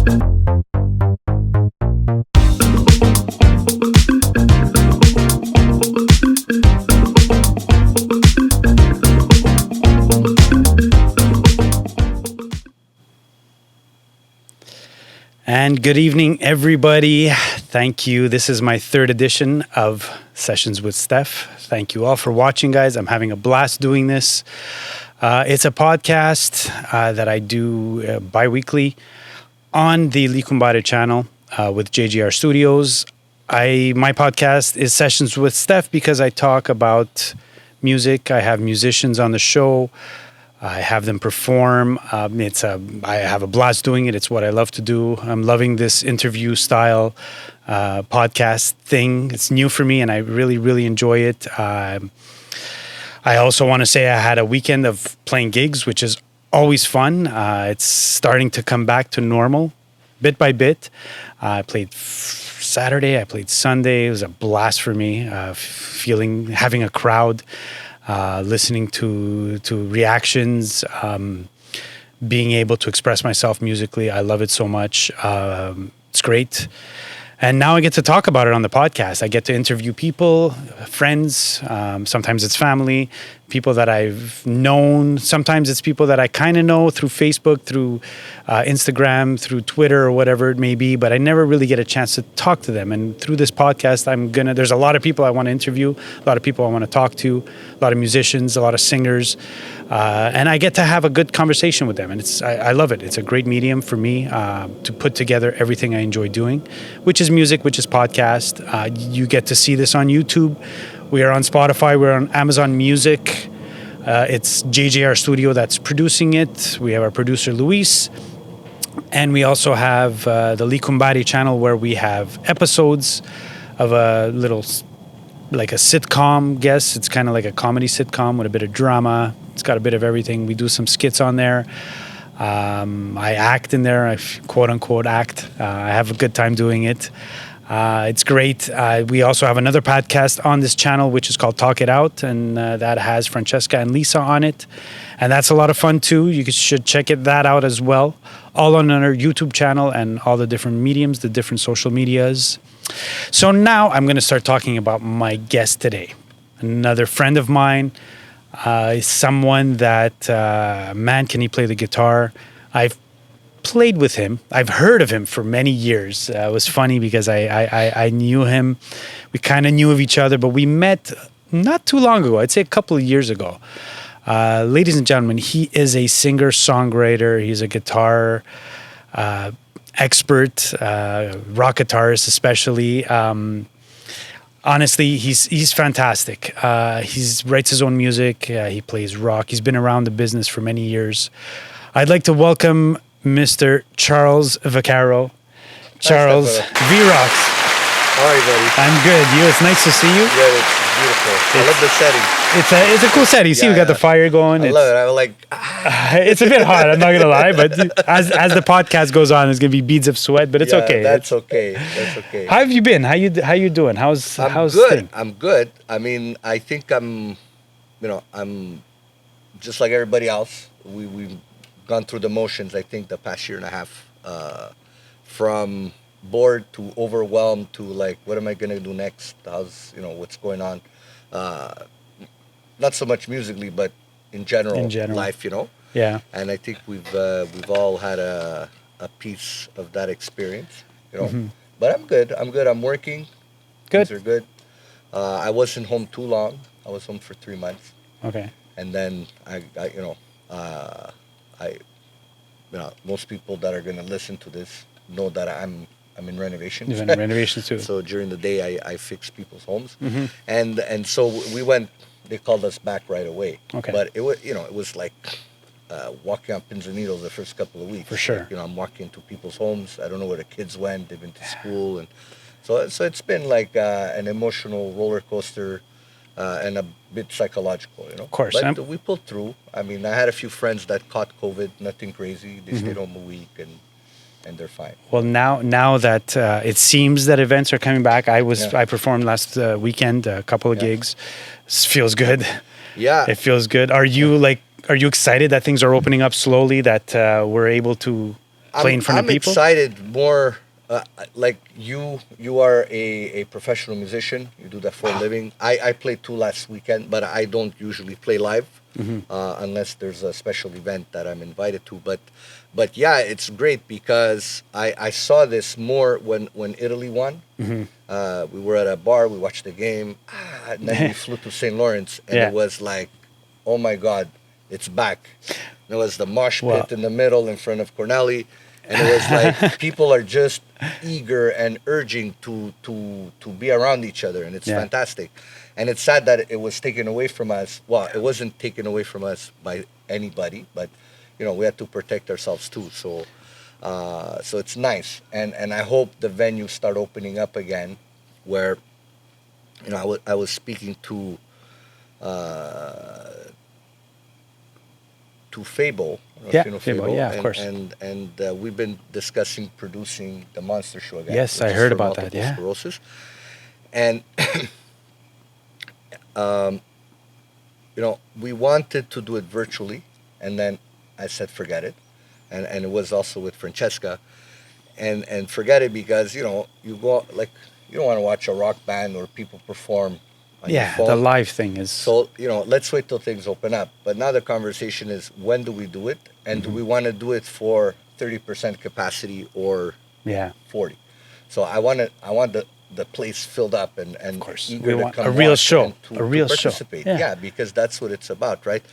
And good evening, everybody. Thank you. This is my third edition of Sessions with Stef. Thank you all for watching, guys. I'm having a blast doing this. It's a podcast that I do bi-weekly on the Cumbare channel with JGR Studios. My podcast is Sessions with Stef because I talk about music. I have musicians on the show. I have them perform. I have a blast doing it. It's what I love to do. I'm loving this interview style podcast thing. It's new for me, and I really, really enjoy it. I also want to say I had a weekend of playing gigs, which is always fun. It's starting to come back to normal, bit by bit. I played Saturday. I played Sunday. It was a blast for me. Having a crowd. Listening to reactions, being able to express myself musically. I love it so much. It's great. And now I get to talk about it on the podcast. I get to interview people, friends. Sometimes it's family, people that I've known. Sometimes it's people that I kind of know through Facebook, through Instagram, through Twitter, or whatever it may be. But I never really get a chance to talk to them. And through this podcast, there's a lot of people I want to interview, a lot of people I want to talk to, a lot of musicians, a lot of singers. And I get to have a good conversation with them. And I love it. It's a great medium for me to put together everything I enjoy doing, which is music, which is podcast. You get to see this on YouTube. We are on Spotify. We're on Amazon Music. It's JJR Studio that's producing it. We have our producer, Luis. And we also have the Cumbare channel where we have episodes of a little, like a sitcom, guess. It's kind of like a comedy sitcom with a bit of drama. It's got a bit of everything. We do some skits on there. I act in there. I quote unquote act. I have a good time doing it. It's great. We also have another podcast on this channel, which is called Talk It Out, and that has Francesca and Lisa on it. And that's a lot of fun too. You should check that out as well. All on our YouTube channel and all the different mediums, the different social medias. So now I'm going to start talking about my guest today. Another friend of mine. Someone that, man, can he play the guitar? I've played with him. I've heard of him for many years. It was funny because I knew him. We kind of knew of each other, but we met not too long ago. I'd say a couple of years ago. Ladies and gentlemen, he is a singer-songwriter. He's a guitar expert, rock guitarist especially. Honestly, he's fantastic. He writes his own music. He plays rock. He's been around the business for many years. I'd like to welcome Mr. Charles Vaccaro. Charles VRox. How are you, buddy? I'm good. It's nice to see you. Yeah, it's beautiful. I love the setting. It's a cool setting. You see, we got the fire going. I love it. I'm like, it's a bit hot. I'm not gonna lie, but as the podcast goes on, it's gonna be beads of sweat. But it's okay. That's okay. That's okay. How have you been? How you doing? How's good. thing? I'm good. I mean, I think I'm just like everybody else. We've gone through the motions. I think the past year and a half, from bored to overwhelmed to like, what am I gonna do next? What's going on? Not so much musically, but in general. Life, Yeah. And I think we've all had a piece of that experience, Mm-hmm. But I'm good. I'm working. Good. Things are good. I wasn't home too long. I was home for 3 months. Okay. And then most people that are gonna listen to this know that I'm in renovations. You've been in renovations too. So during the day, I fix people's homes, Mm-hmm. and so we went. They called us back right away. Okay. But it was like walking on pins and needles the first couple of weeks. For sure. Like, I'm walking to people's homes. I don't know where the kids went. They've been to school, and so it's been like an emotional roller coaster. And a bit psychological, Of course. But we pulled through. I mean, I had a few friends that caught COVID, nothing crazy. They stayed home a week, and they're fine. Well, now that it seems that events are coming back, I performed last weekend, a couple of gigs. It feels good. Yeah. It feels good. Are you excited that things are opening up slowly, that we're able to play in front I'm of people? excited more. Like you are a professional musician. You do that for a living. I played 2 last weekend, but I don't usually play live unless there's a special event that I'm invited to. But yeah, it's great because I saw this more when Italy won. We were at a bar, we watched the game, and then we flew to St. Lawrence, and Yeah. it was like, oh my God, it's back. There was the mosh pit Wow. in the middle in front of Cornelli, and it was like people are just eager and urging to be around each other, and it's Yeah. fantastic. And it's sad that it was taken away from us. Well, it wasn't taken away from us by anybody, but we had to protect ourselves too. So it's nice, and I hope the venues start opening up again, where I was speaking to Fable. I don't know if you know Fable, yeah, of course. And we've been discussing producing the Monster Show again. Yes, which I is heard for about that, multiple yeah. sclerosis. And we wanted to do it virtually, and then I said forget it, and it was also with Francesca, and forget it because you go like you don't want to watch a rock band or people perform on your Yeah, phone. the live thing is... So, let's wait till things open up. But now the conversation is, when do we do it? And do we want to do it for 30% capacity or Yeah. 40? So I want the place filled up and Of course. eager We to want come a real watch show. and to A real show. participate. Yeah. Yeah, because that's what it's about, right?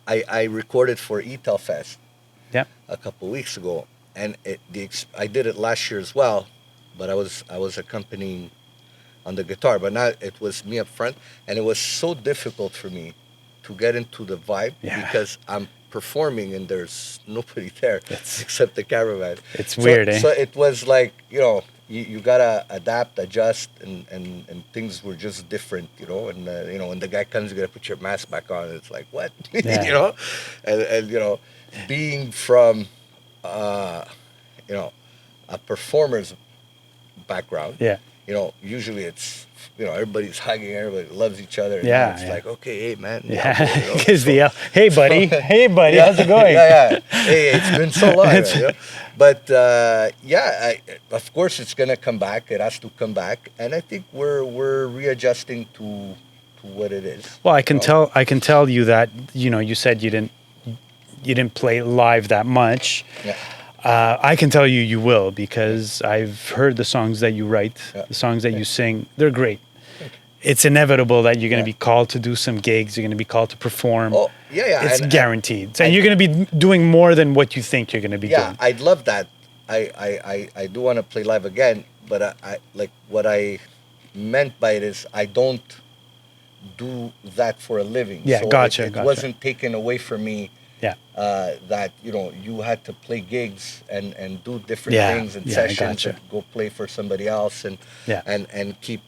I recorded for Etel Fest Yeah. a couple of weeks ago, and I did it last year as well, but I was accompanying on the guitar, but now it was me up front, and it was so difficult for me to get into the vibe because I'm performing and there's nobody there except the cameraman. It's weird, So it was like, you gotta adapt, adjust, and things were just different, and when the guy comes, you gotta put your mask back on. It's like, what? Yeah. and being from a performer's background. Yeah. Usually it's, everybody's hugging, everybody loves each other. And Yeah, it's yeah. like, okay, hey, man. Yeah. Hey, buddy. Hey, buddy. Yeah, How's it going? Yeah. Hey, it's been so long. Man, But, of course, it's going to come back. It has to come back. And I think we're readjusting to what it is. Well, I can tell you that, you said you didn't play live that much. Yeah. I can tell you will, because I've heard the songs that you write, the songs that you sing. They're great. It's inevitable that you're going to be called to do some gigs. You're going to be called to perform. Oh, yeah. It's guaranteed. And you're going to be doing more than what you think you're going to be doing. Yeah, I'd love that. I do want to play live again, but I like what I meant by it is I don't do that for a living. Yeah, so gotcha. It wasn't taken away from me. Yeah. That you had to play gigs and do different things and I sessions gotcha. and go play for somebody else and keep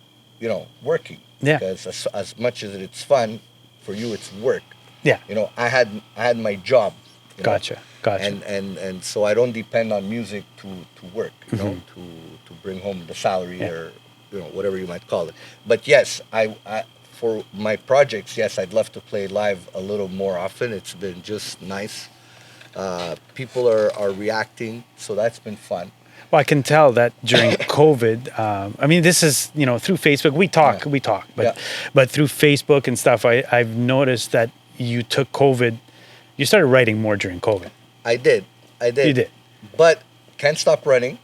working. Yeah. Because as much as it's fun, for you it's work. Yeah. I had my job. Gotcha. And so I don't depend on music to work. To bring home the salary or whatever you might call it. But yes, I for my projects, yes, I'd love to play live a little more often. It's been just nice. People are reacting, so that's been fun. Well, I can tell that during COVID. I mean, this is through Facebook. We talk, but through Facebook and stuff, I've noticed that you took COVID. You started writing more during COVID. I did. You did. But Can't Stop Running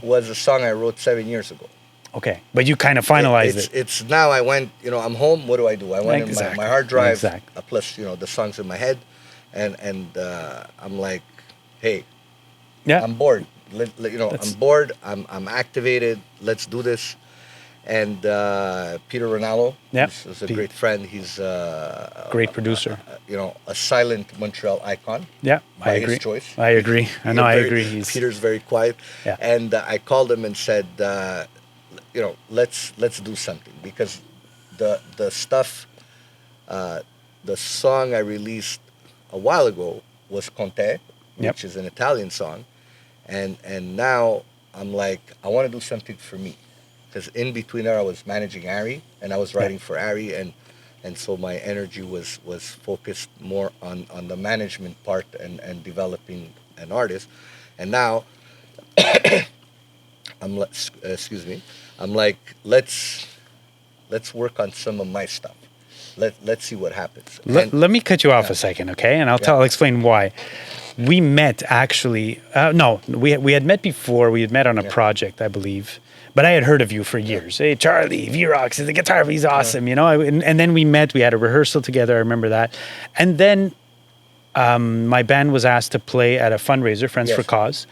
was a song I wrote 7 years ago. Okay, but you kind of finalized it. It's now I went, I'm home. What do? I went in my hard drive, plus the songs in my head, and I'm like, hey, I'm bored. I'm bored. I'm activated. Let's do this. And Peter Ronaldo, is a great friend. He's great producer. A silent Montreal icon. Yeah, by I agree. his choice. I agree. I agree. Peter's very quiet. Yeah. And I called him and said, let's do something, because the stuff, the song I released a while ago was Conte, which is an Italian song, and now I'm like, I want to do something for me, because in between there I was managing Ari and I was writing for Ari, and so my energy was focused more on the management part and developing an artist. And now excuse me, I'm like, let's work on some of my stuff. Let's see what happens. Let me cut you off a second, okay? And I'll explain why. We met actually. No, we had met before. We had met on a project, I believe. But I had heard of you for years. Hey, Charlie VRox is the guitar. He's awesome, you know. And then we met. We had a rehearsal together. I remember that. And then my band was asked to play at a fundraiser, Friends for Cause,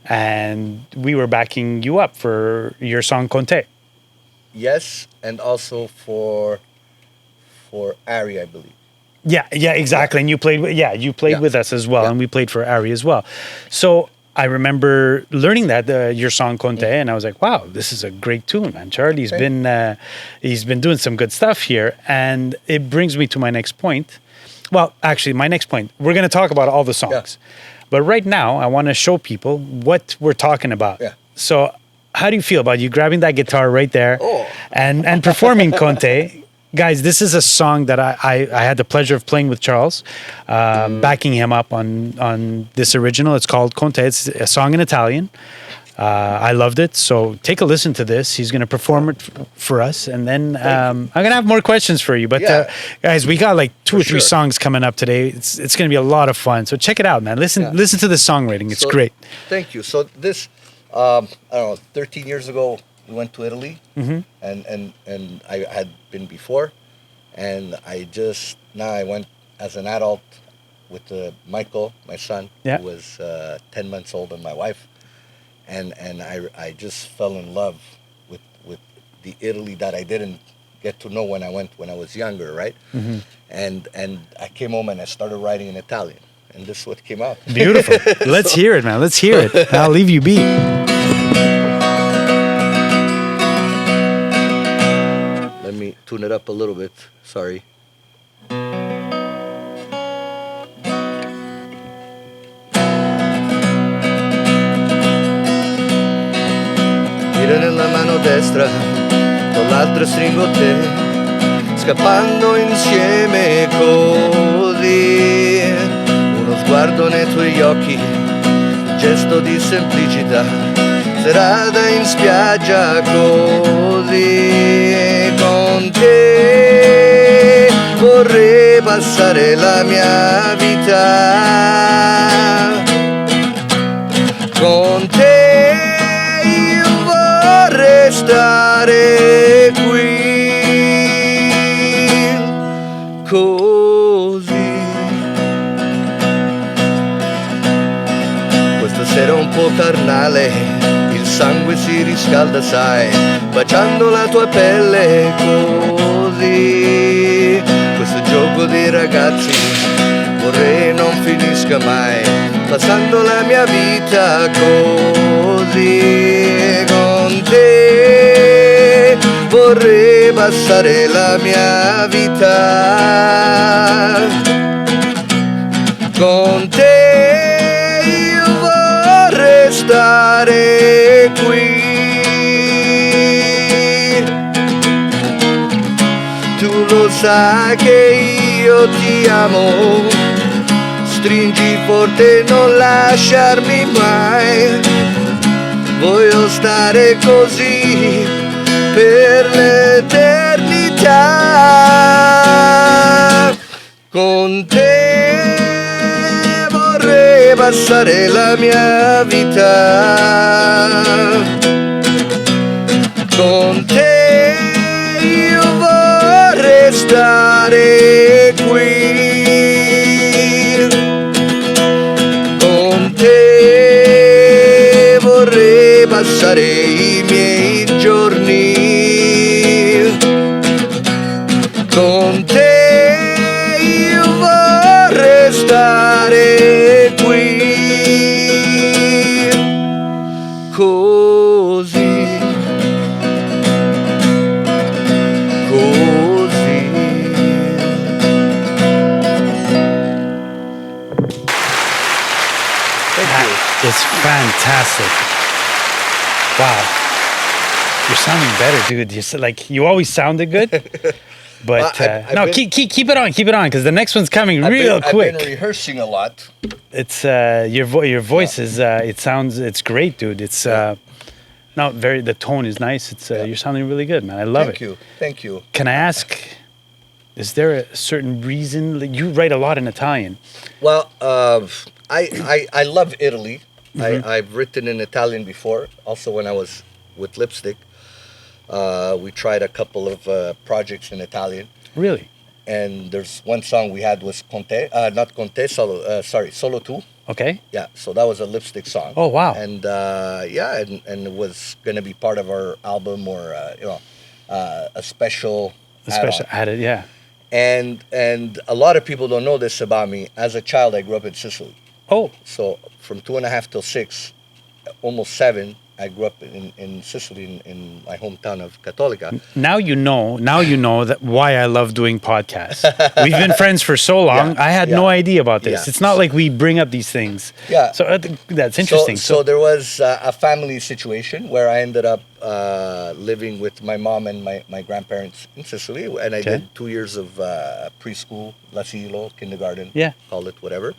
and we were backing you up for your song Conte. Yes, and also for Ari, I believe. Yeah, exactly. And you played with us as well, and we played for Ari as well. So I remember learning that your song Conte, and I was like, wow, this is a great tune, man. Charlie's been doing some good stuff here, and it brings me to my next point. Well, actually, my next point, we're going to talk about all the songs. But right now, I want to show people what we're talking about. Yeah. So how do you feel about you grabbing that guitar right there and performing Conte? Guys, this is a song that I had the pleasure of playing with Charles, backing him up on this original. It's called Conte. It's a song in Italian. I loved it. So take a listen to this. He's going to perform it for us. And then I'm going to have more questions for you. But guys, we got like two or three songs coming up today. It's going to be a lot of fun. So check it out, man. Listen to the songwriting. It's great. Thank you. So this, I don't know, 13 years ago, we went to Italy. And I had been before. And I went as an adult with Michael, my son, who was 10 months old, and my wife. And I just fell in love with the Italy that I didn't get to know when I was younger, right? And I came home and I started writing in Italian, and this is what came out. Beautiful. Let's hear it, man. Let's hear it. I'll leave you be. Let me tune it up a little bit. Sorry. Tira nella mano destra, con l'altra stringo te, scappando insieme così. Uno sguardo nei tuoi occhi, un gesto di semplicità, serata in spiaggia così. Con te vorrei passare la mia vita. Con te io vorrei stare qui così. Questa sera è un po' carnale, il sangue si riscalda, sai, baciando la tua pelle così. Questo gioco dei ragazzi vorrei non finisca mai, passando la mia vita così. Con te vorrei passare la mia vita. Con te io vorrei stare qui. Tu lo sai che io ti amo, stringi forte, non lasciarmi mai. Voglio stare così per l'eternità. Con te vorrei passare la mia vita. Con te io vorrei stare qui. Con te vorrei passare i miei giorni. Con te io vorrei stare qui così, così. It's fantastic. Wow. You're sounding better, dude. You always sounded good. But I've no, been- keep it on, because the next one's coming real I've quick. been rehearsing a lot. It's your voice is it's great, dude. It's no, the tone is nice. It's you're sounding really good, man. I love it. Thank you. Can I ask, is there a certain reason that you write a lot in Italian? Well, I love Italy. I've written in Italian before. Also, when I was with Lipstick, we tried a couple of projects in Italian. Really? And there's one song we had was Conte, not Conte, Solo Tu. Okay. Yeah, so that was a Lipstick song. Oh, wow. And and it was gonna be part of our album or a special. Added, yeah. And a lot of people don't know this about me. As a child, I grew up in Sicily. Oh, So from 2.5 till 6, almost 7, I grew up in Sicily, in my hometown of Cattolica. now you know that why I love doing podcasts. We've been friends for so long. Yeah, I had no idea about this. yeah. It's not like we bring up these things. Yeah. So that's interesting. So there was a family situation where I ended up living with my mom and my grandparents in Sicily, and I did 2 years of preschool, l'asilo, kindergarten, Yeah. call it whatever.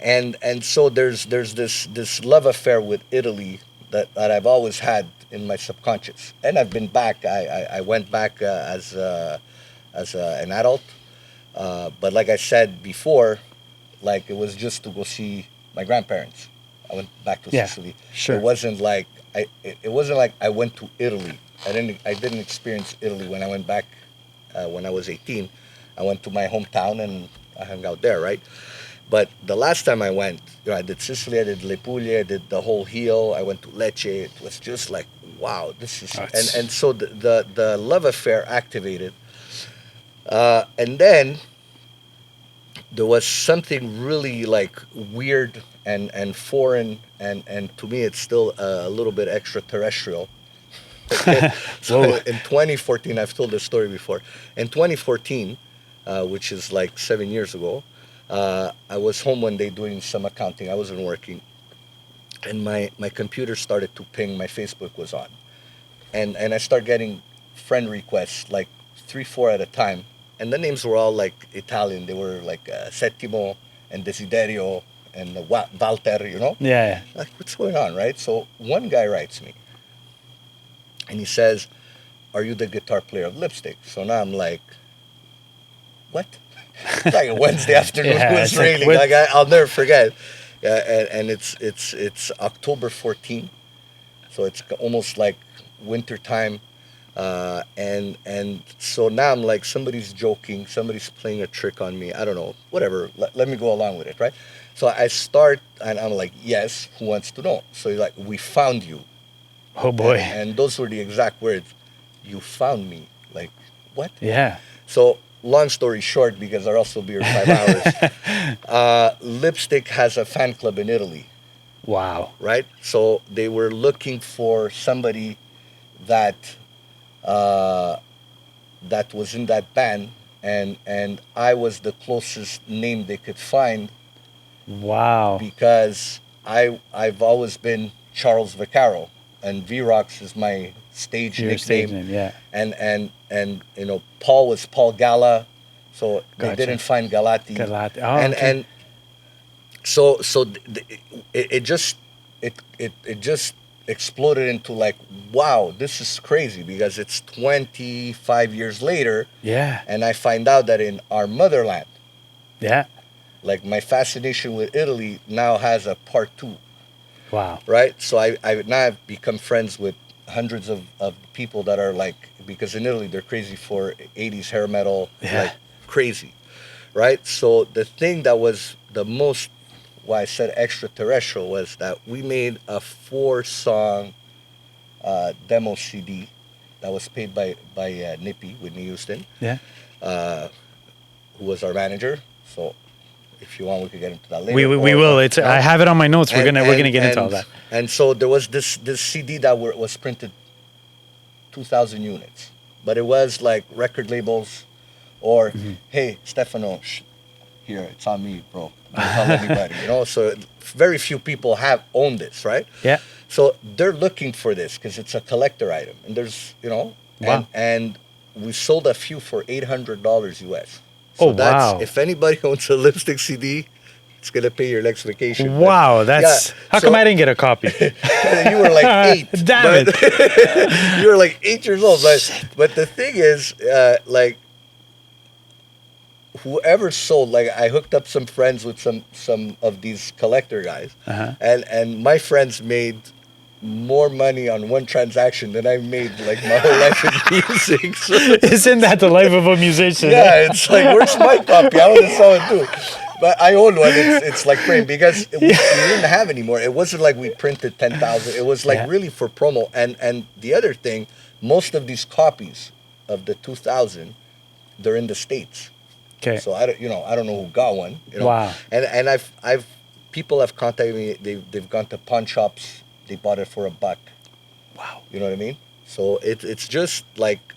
And so there's this love affair with Italy that I've always had in my subconscious, and I've been back. I went back as an adult, but like I said before, like it was just to go see my grandparents. I went back to Sicily. Sure. It wasn't like I went to Italy. I didn't experience Italy when I went back when I was 18. I went to my hometown and I hung out there, right? But the last time I went, I did Sicily, I did Le Puglie, I did the whole heel, I went to Lecce. It was just like, wow, this is... And so the love affair activated. And then there was something really like weird and foreign, and to me it's still a little bit extraterrestrial. So in 2014, I've told this story before. In 2014, which is like 7 years ago, I was home one day doing some accounting. I wasn't working, and my computer started to ping. My Facebook was on, and I started getting friend requests, like 3-4 at a time, and the names were all like Italian. They were like Settimo and Desiderio and Walter, Yeah. Like, what's going on, right? So one guy writes me, and he says, "Are you the guitar player of Lipstick?" So now I'm like, what? It's like a Wednesday afternoon. Yeah, It was it's like, raining. what? Like I'll never forget. And it's October 14, so it's almost like winter time. And so now I'm like, somebody's joking, somebody's playing a trick on me. I don't know, whatever. Let me go along with it, right? So I start, and I'm like, yes, who wants to know? So he's like, we found you. Oh boy. And those were the exact words. You found me. Like, what? Yeah. So long story short, because I'll also be here 5 hours, Lipstick has a fan club in Italy, Wow. right? So they were looking for somebody that that was in that band, and I was the closest name they could find, Wow. because I've always been Charles Vaccaro, and VRox is my stage Your nickname. stage name, yeah. And Paul was Paul Gala, so they Gotcha. didn't find Galati. Galati. Oh, and okay. and so it just exploded into like, wow, this is crazy, because it's 25 years later, Yeah. and I find out that in our motherland, Yeah. like, my fascination with Italy now has a part 2. Wow. Right? So I now have become friends with hundreds of people that are like, because in Italy they're crazy for 80s hair metal, Yeah. like crazy, right? So the thing that was the most, why I said extraterrestrial, was that we made a 4-song demo CD that was paid by Nippy, Whitney Houston, Yeah. who was our manager. So if you want, we could get into that later. We will. It's I have it on my notes. We're gonna get into all that. And so there was this CD that was printed 2,000 units, but it was like record labels, or hey, Stefano, here, it's on me, bro. Don't tell anybody, So very few people have owned this, right? Yeah. So they're looking for this because it's a collector item, and there's, Wow. and we sold a few for $800 US. So Oh, wow. if anybody owns a lipstick CD, it's gonna pay your next vacation. Wow, that's how come I didn't get a copy? You were like 8. Damn it! You were like 8 years old. But the thing is, like, whoever sold, like, I hooked up some friends with some of these collector guys, and my friends made more money on one transaction than I made like my whole life in music. So, Isn't that the life of a musician? yeah, it's like, where's my copy? I want to sell it too. But I own one. It's like framed because we didn't have anymore. It wasn't like we printed 10,000. It was like really for promo. And the other thing, most of these copies of the 2000, they're in the States. Okay. So I don't know who got one. Wow. And I've people have contacted me. They've gone to pawn shops. They bought it for $1. Wow. You know what I mean? So it's just like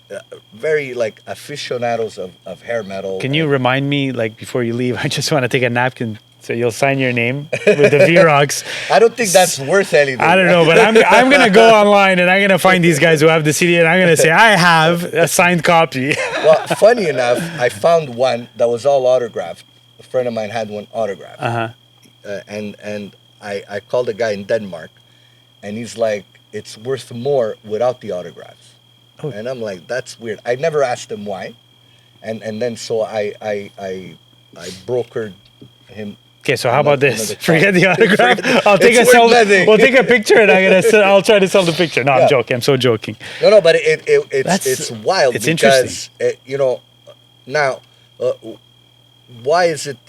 very like aficionados of hair metal. Can you remind me, like, before you leave? I just want to take a napkin so you'll sign your name with the VRox. I don't think that's worth anything. I don't know, but I'm gonna go online and I'm gonna find these guys who have the CD and I'm gonna say I have a signed copy. Well, funny enough, I found one that was all autographed. A friend of mine had one autographed. And I called a guy in Denmark, and he's like, it's worth more without the autographs. Oh. And I'm like, that's weird. I never asked him why. And then so I brokered him. Okay, so how about this? Forget the autograph. We'll take a picture and I'll try to sell the picture. No, I'm joking. I'm so joking. No, but it's wild. It's because, interesting. Now, why is it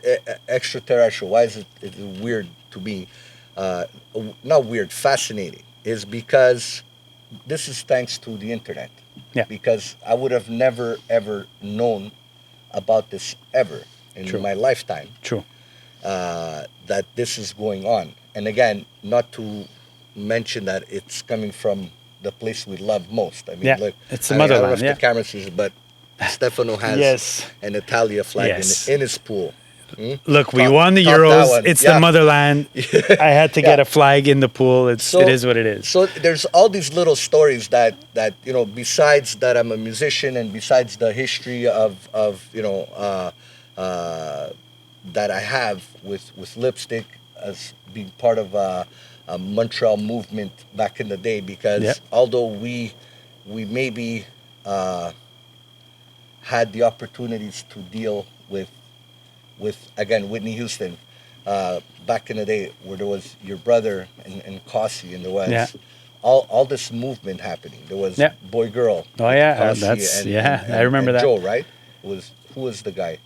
extraterrestrial? Why is it weird to me? Not weird, fascinating. Is because this is thanks to the internet. Yeah. Because I would have never ever known about this ever in my lifetime. True. That this is going on, and again, not to mention that it's coming from the place we love most. I mean, look, it's the motherland. I don't know if the camera sees it, but Stefano has an Italia flag in his pool. Look, we won the Euros. It's the motherland. I had to get a flag in the pool. It is what it is. So there's all these little stories that besides that I'm a musician and besides the history of that I have with lipstick as being part of a Montreal movement back in the day, because although we maybe had the opportunities to deal with again Whitney Houston back in the day, where there was your brother and Cossie, and there was all this movement happening. There was Boy Girl. Oh yeah, and I remember that. Joe, right? Who was the guy?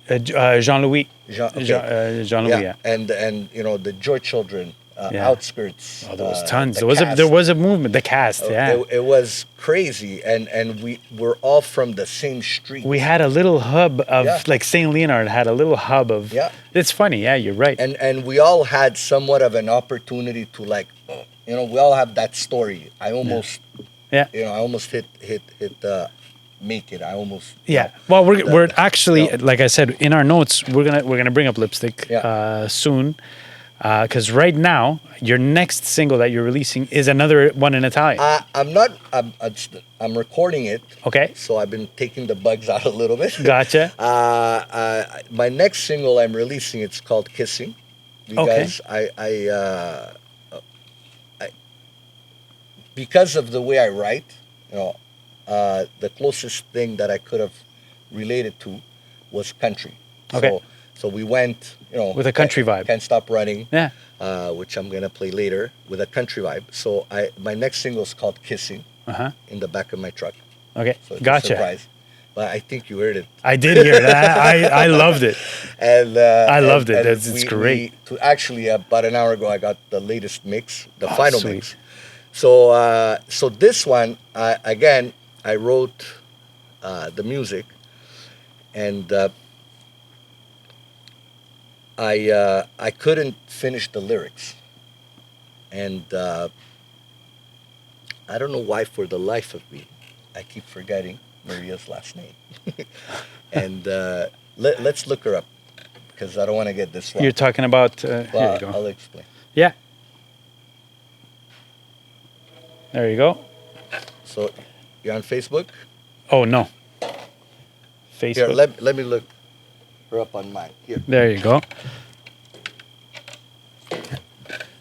Jean-Louis. Jean-Louis. And the Joy Children, Outskirts. Oh, there was tons. There was a movement. The cast. It was crazy, and we were all from the same street. We had a little hub of like St. Leonard had a little hub of. Yeah. It's funny. Yeah, you're right. And we all had somewhat of an opportunity to, like, we all have that story. I almost. I almost hit make it. I almost. Well, we're actually, like I said in our notes, we're gonna bring up lipstick soon, because right now your next single that you're releasing is another one in Italian. I'm recording it. Okay. So I've been taking the bugs out a little bit. Gotcha. My next single I'm releasing, it's called Kissing, because I because of the way I write, the closest thing that I could have related to was country. Okay. So we went, with a country vibe. Can't Stop Running. Yeah. Which I'm gonna play later with a country vibe. So my next single is called Kissing. In the back of my truck. Okay. So it's gotcha. a surprise. But I think you heard it. I did hear it. I loved it. And I loved it. It's great. Actually, about an hour ago, I got the latest mix, the final mix. So this one, again, I wrote the music, and I couldn't finish the lyrics, and I don't know why, for the life of me, I keep forgetting Maria's last name. And let's look her up, because I don't want to get this wrong. You're talking about. Here you go. I'll explain. Yeah. There you go. So, you're on Facebook? Oh, no. Facebook. Here, let me look her up on mine. Here. There you go.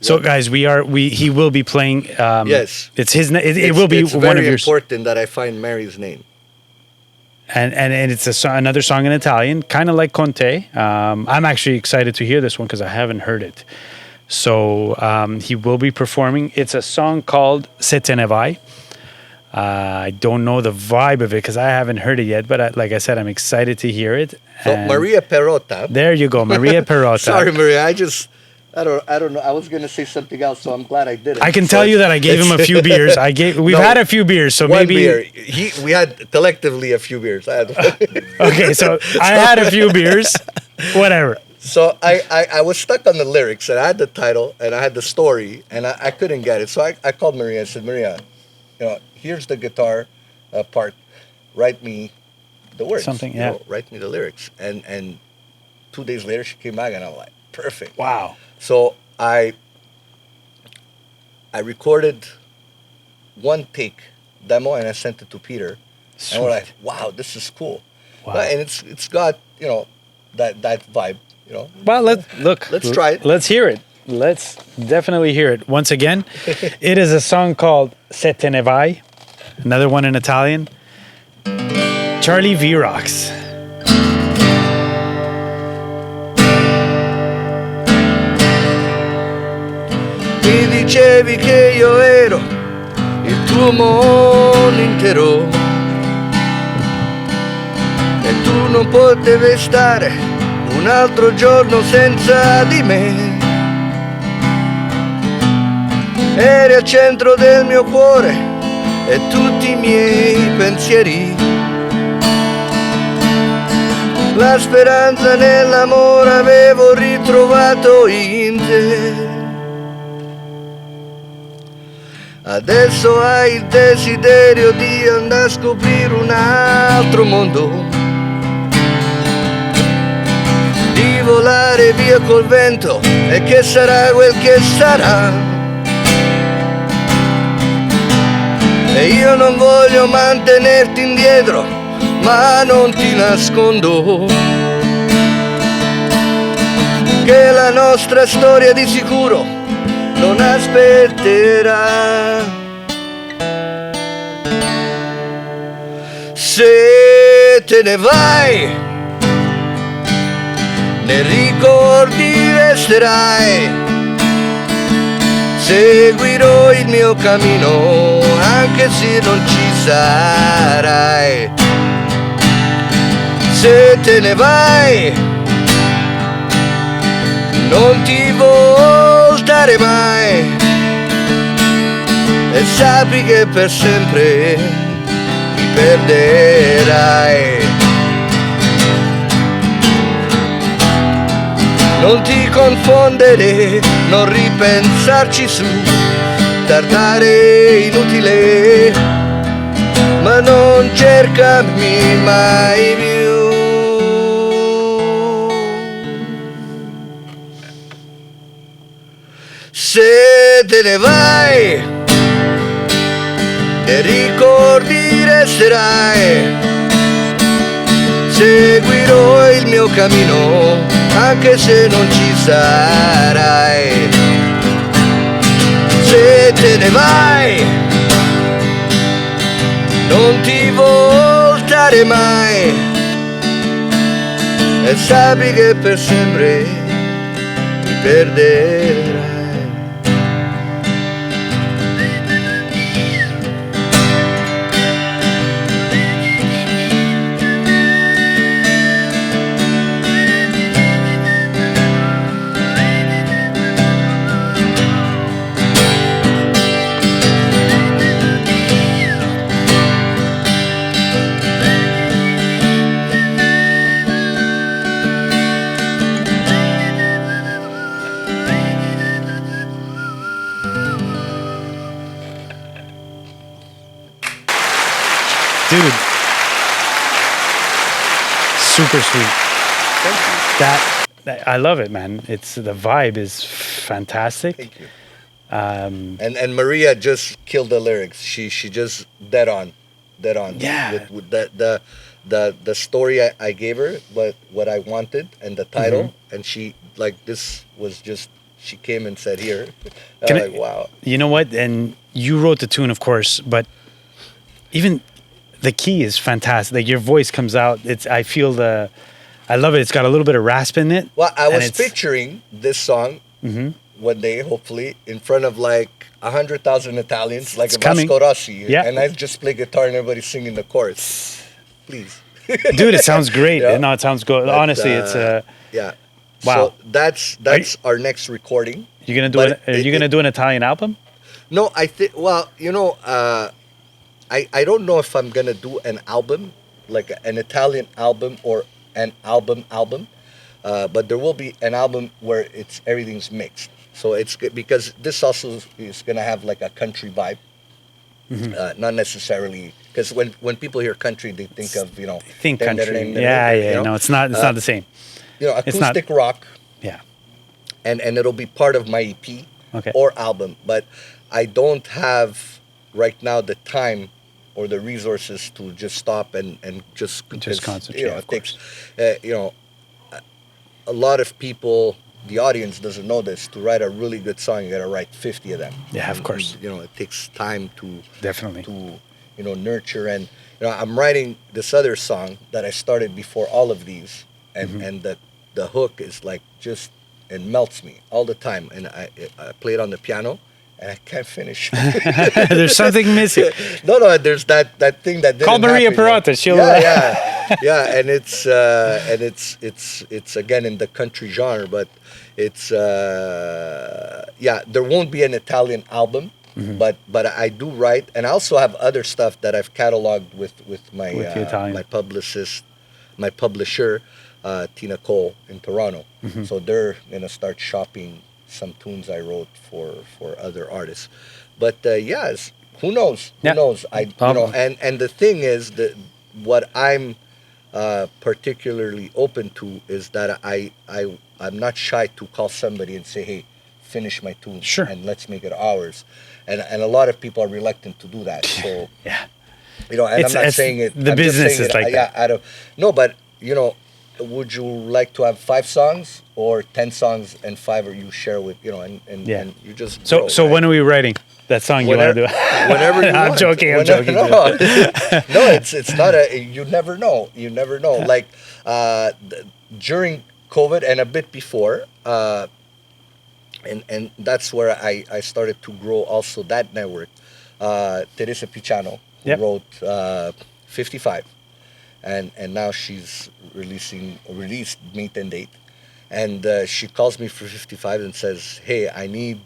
So guys, he will be playing. Yes. It's his. It will be it's one of very yours. important that I find Mary's name. And it's another song in Italian, kind of like Conte. I'm actually excited to hear this one because I haven't heard it. So he will be performing. It's a song called Se te ne vai. I don't know the vibe of it because I haven't heard it yet. But like I said, I'm excited to hear it. So And Maria Perotta. there you go, Maria Perotta. Sorry, Maria. I don't know. I was gonna say something else, so I'm glad I didn't. I can tell you that I gave him a few beers. We've had a few bears, so one maybe. beer. We had collectively a few beers. I had Okay, so I had a few beers. Whatever. So I was stuck on the lyrics, and I had the title, and I had the story, and I couldn't get it. So I called Maria and said, Maria, here's the guitar part. Write me the words. Something, yeah. Write me the lyrics. And 2 days later, she came back, and I'm like, perfect. Wow. So I recorded one take demo, and I sent it to Peter. Sweet. And we're like, wow, this is cool. Wow. And it's got, that vibe, Well, let's try it. Let's hear it. Let's definitely hear it. Once again, it is a song called Se te ne vai, another one in Italian. Charlie VRox. Mi dicevi che io ero il tuo mondo intero e tu non potevi stare un altro giorno senza di me. Eri al centro del mio cuore e tutti i miei pensieri. La speranza nell'amore avevo ritrovato in te. Adesso hai il desiderio di andare a scoprire un altro mondo, di volare via col vento e che sarà quel che sarà. E io non voglio mantenerti indietro, ma non ti nascondo che la nostra storia di sicuro non aspetterà. Se te ne vai, nei ricordi resterai. Seguirò il mio cammino anche se non ci sarai. Se te ne vai, non ti voltare mai e sappi che per sempre mi perderai. Non ti confondere, non ripensarci su, tardare inutile, ma non cercami mai più. Se te ne vai, nei ricordi resterai. Seguirò il mio cammino anche se non ci sarai. Se te ne vai, non ti voltare mai e sappi che per sempre mi perderai. Dude, super sweet. Thank you. That I love it, man. The vibe is fantastic. Thank you. And Maria just killed the lyrics. She just dead on. Yeah. With the the story I gave her, what I wanted, and the title, Mm-hmm. and she like this was just she came and said here. I Can was I- like, wow. You know what? And you wrote the tune, of course, but even the key is fantastic. Like your voice comes out. I feel I love it. It's got a little bit of rasp in it. Well, I and was it's- Mm-hmm. picturing this song one day, hopefully, in front of like 100,000 Italians, like It's a coming. Vasco Rossi, Yeah. and I just play guitar and everybody's singing the chorus. Please. Dude, it sounds great. Yeah. No, it sounds good. But, Honestly, it's yeah. Wow. So that's our next recording. you're gonna do But Are you gonna do an Italian album? No, I think. Well, I don't know if I'm gonna do an album, like an Italian album or an album, but there will be an album where everything's mixed. So it's good because this also is gonna have like a country vibe, not necessarily because when people hear country, they think of Think country. you Yeah. know? No, it's not. It's not the same. It's not- Acoustic rock. Yeah. And it'll be part of my EP Okay. or album. But I don't have right now the time or the resources to just stop and just concentrate, You know, of it takes a lot of people. The audience doesn't know this. To write a really good song, you got to write 50 of them. Yeah, of course. And, it takes time to Definitely. nurture. And I'm writing this other song that I started before all of these, and the hook is like just it melts me all the time. And I play it on the piano, and I can't finish. There's something missing. No, there's that thing that didn't Call Maria happen yet. Peralta. She'll. Yeah, and it's again in the country genre, but it's there won't be an Italian album, but I do write, and I also have other stuff that I've cataloged with my With the Italian. my publisher, Tina Cole in Toronto. So they're gonna start shopping some tunes I wrote for other artists. But who knows? Yeah. Who knows? And the thing is that what I'm particularly open to is that I'm not shy to call somebody and say, hey, finish my tune Sure. and let's make it ours. And a lot of people are reluctant to do that. So Yeah. and I'm not saying it. The I'm just business saying is it, like that. But would you like to have 5 songs or 10 songs and 5 or you share with and you just So grow, so right? when are we writing that song you want to do? Whenever you I'm want. joking. I'm joking. No, it's not you never know. You never know. Like during COVID and a bit before, and that's where I started to grow also that network. Teresa Picciano, who Yep. wrote 55, and now she's released Meet and Date, and she calls me for 55 and says, hey, I need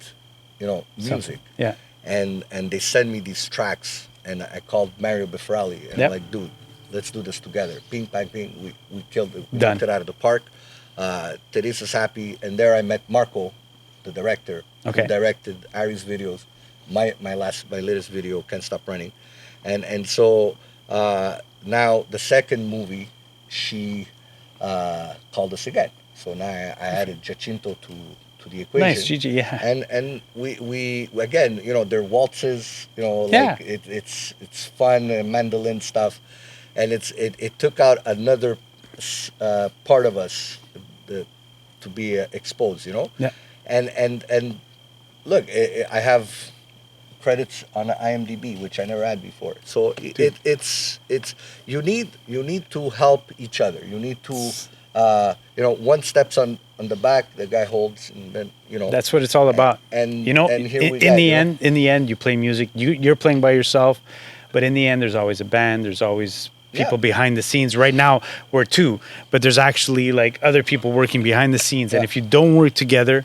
music. Yeah. And they send me these tracks, and I called Mario Befrali, and Yep. I'm like, dude, let's do this together. Ping, bang, ping. We killed it. We Done. knocked it out of the park. Teresa's happy, and there I met Marco, the director, Okay. who directed Ari's videos, my latest video, Can't Stop Running, and so now the second movie, she called us again. So now I added Jacinto to the equation. Nice, Gigi. Yeah. And we again, they're waltzes, Yeah. like it's fun and mandolin stuff, and it took out another part of us to be exposed, Yeah. and look, I have credits on IMDb, which I never had before. So it's you need to help each other. You need to one steps on the back, the guy holds, and then That's what it's all about. And in here we the end, you play music. You're playing by yourself, but in the end, there's always a band. There's always people behind the scenes. Right now, we're 2, but there's actually like other people working behind the scenes. And if you don't work together,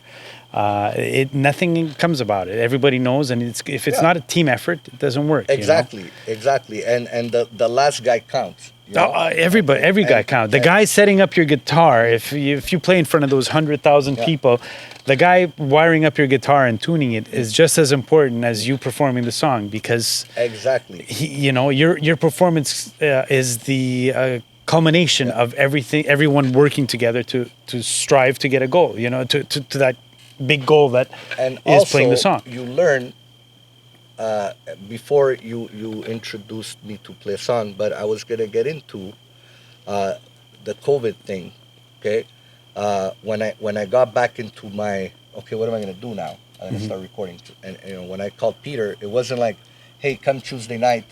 nothing comes about it. Everybody knows, and if it's not a team effort, it doesn't work. Exactly. And the last guy counts. Every guy counts. The guy setting up your guitar, if you play in front of those 100,000 people, the guy wiring up your guitar and tuning it is just as important as you performing the song, because exactly, your performance is the culmination of everyone working together to strive to get a goal. To that big goal that and is also, playing the song. You learn. Before you introduced me to play a song, but I was gonna get into the COVID thing, okay, when I got back into my, okay, what am I gonna do now? I'm gonna start recording, and when I called Peter, it wasn't like, hey, come Tuesday night,